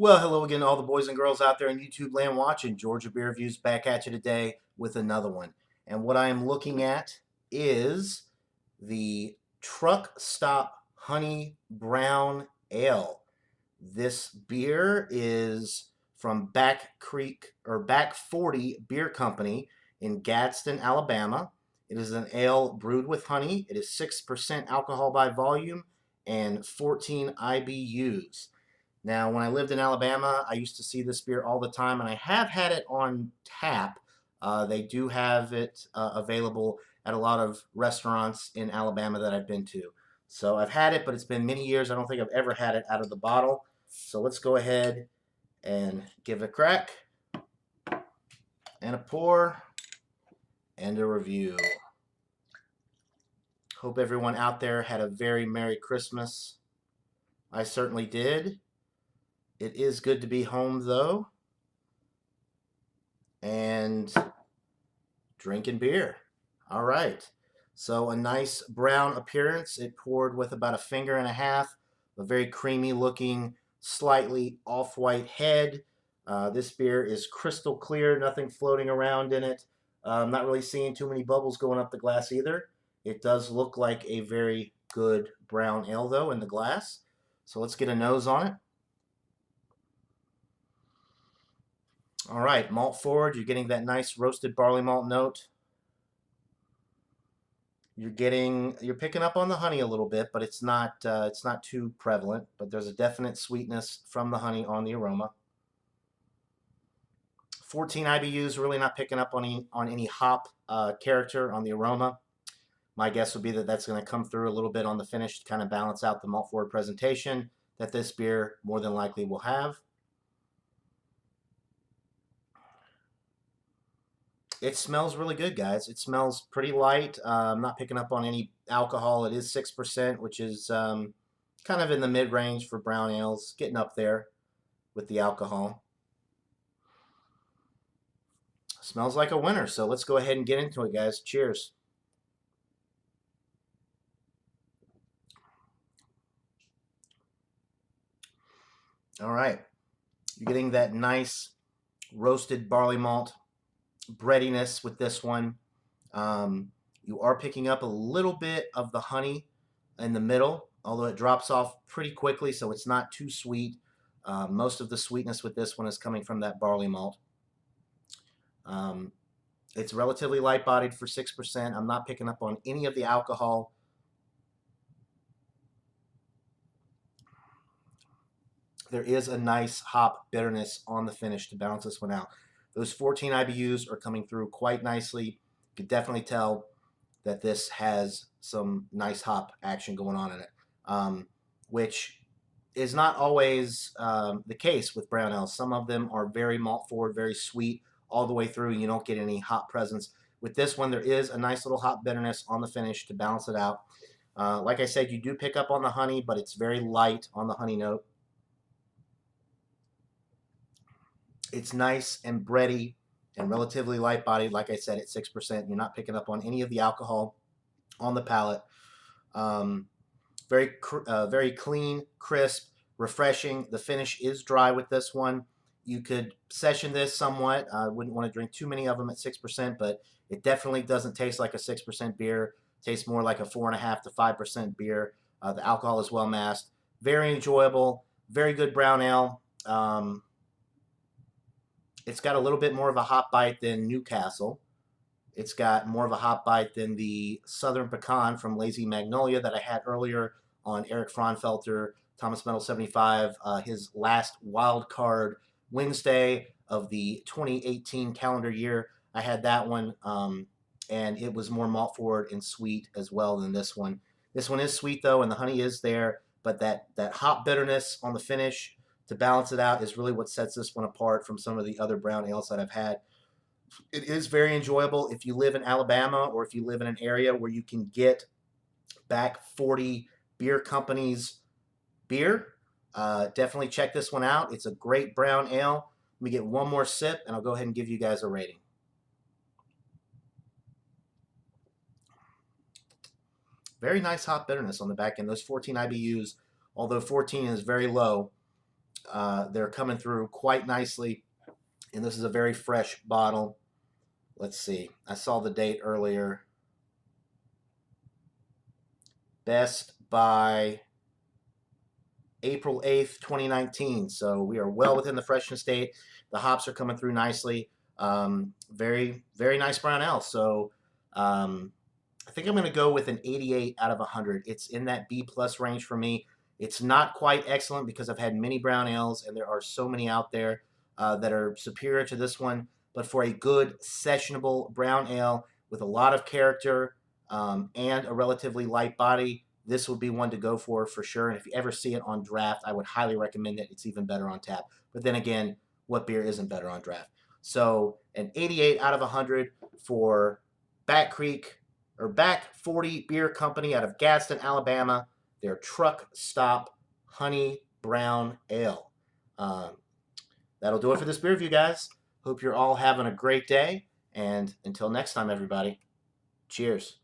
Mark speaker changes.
Speaker 1: Well, hello again to all the boys and girls out there in YouTube land watching. Georgia Beer Reviews back at you today with another one. And what I am looking at is the Truck Stop Honey Brown Ale. This beer is from Back Creek or Back 40 Beer Company in Gadsen, Alabama. It is an ale brewed with honey. It is 6% alcohol by volume and 14 IBUs. Now, when I lived in Alabama, I used to see this beer all the time, and I have had it on tap. They do have it available at a lot of restaurants in Alabama that I've been to. So I've had it, but it's been many years. I don't think I've ever had it out of the bottle. So let's go ahead and give it a crack, and a pour, and a review. Hope everyone out there had a very Merry Christmas. I certainly did. It is good to be home, though, and drinking beer. All right. So a nice brown appearance. It poured with about a finger and a half. A very creamy looking, slightly off-white head. This beer is crystal clear, nothing floating around in it. I'm not really seeing too many bubbles going up the glass either. It does look like a very good brown ale, though, in the glass. So let's get a nose on it. All right, malt forward. You're getting that nice roasted barley malt note. You're picking up on the honey a little bit, but it's not too prevalent. But there's a definite sweetness from the honey on the aroma. 14 IBUs, really not picking up on any hop character on the aroma. My guess would be that that's going to come through a little bit on the finish to kind of balance out the malt forward presentation that this beer more than likely will have. It smells really good, guys. It smells pretty light. I'm not picking up on any alcohol. It is 6%, which is kind of in the mid-range for brown ales, getting up there with the alcohol. Smells like a winner, so let's go ahead and get into it, guys. Cheers. All right. You're getting that nice roasted barley malt breadiness with this one. You are picking up a little bit of the honey in the middle, although it drops off pretty quickly, so it's not too sweet. Most of the sweetness with this one is coming from that barley malt. It's relatively light-bodied for 6%. I'm not picking up on any of the alcohol. There is a nice hop bitterness on the finish to balance this one out. Those 14 IBUs are coming through quite nicely. You can definitely tell that this has some nice hop action going on in it, which is not always the case with brown ales. Some of them are very malt forward, very sweet all the way through, and you don't get any hop presence. With this one, there is a nice little hop bitterness on the finish to balance it out. Like I said, you do pick up on the honey, but it's very light on the honey note. It's nice and bready and relatively light bodied. Like I said, at 6%. You're not picking up on any of the alcohol on the palate. Very clean, crisp, refreshing. The finish is dry with this one. You could session this somewhat. I wouldn't want to drink too many of them at 6%, but it definitely doesn't taste like a 6% beer. It tastes more like a 4.5 to 5% beer. The alcohol is well masked. Very enjoyable. Very good brown ale. It's got a little bit more of a hop bite than Newcastle. It's got more of a hop bite than the Southern Pecan from Lazy Magnolia that I had earlier on Eric Fraunfelter, Thomas Metal 75, his last wild card Wednesday of the 2018 calendar year. I had that one, and it was more malt forward and sweet as well than this one. This one is sweet, though, and the honey is there, but that hop bitterness on the finish to balance it out is really what sets this one apart from some of the other brown ales that I've had. It is very enjoyable if you live in Alabama or if you live in an area where you can get Back 40 Beer Company's beer. Definitely check this one out. It's a great brown ale. Let me get one more sip and I'll go ahead and give you guys a rating. Very nice hop bitterness on the back end. Those 14 IBUs, although 14 is very low, They're coming through quite nicely, and this is a very fresh bottle. Let's see. I saw the date earlier. Best by April 8th, 2019. So we are well within the freshness date. The hops are coming through nicely. Very, very nice brown ale. So I think I'm going to go with an 88 out of 100. It's in that B plus range for me. It's not quite excellent because I've had many brown ales, and there are so many out there that are superior to this one. But for a good sessionable brown ale with a lot of character and a relatively light body, this would be one to go for sure. And if you ever see it on draft, I would highly recommend it. It's even better on tap. But then again, what beer isn't better on draft? So an 88 out of 100 for Back Creek or Back 40 Beer Company out of Gadsen, Alabama. Their Truck Stop Honey Brown Ale. That'll do it for this beer review, guys. Hope you're all having a great day. And until next time, everybody, cheers.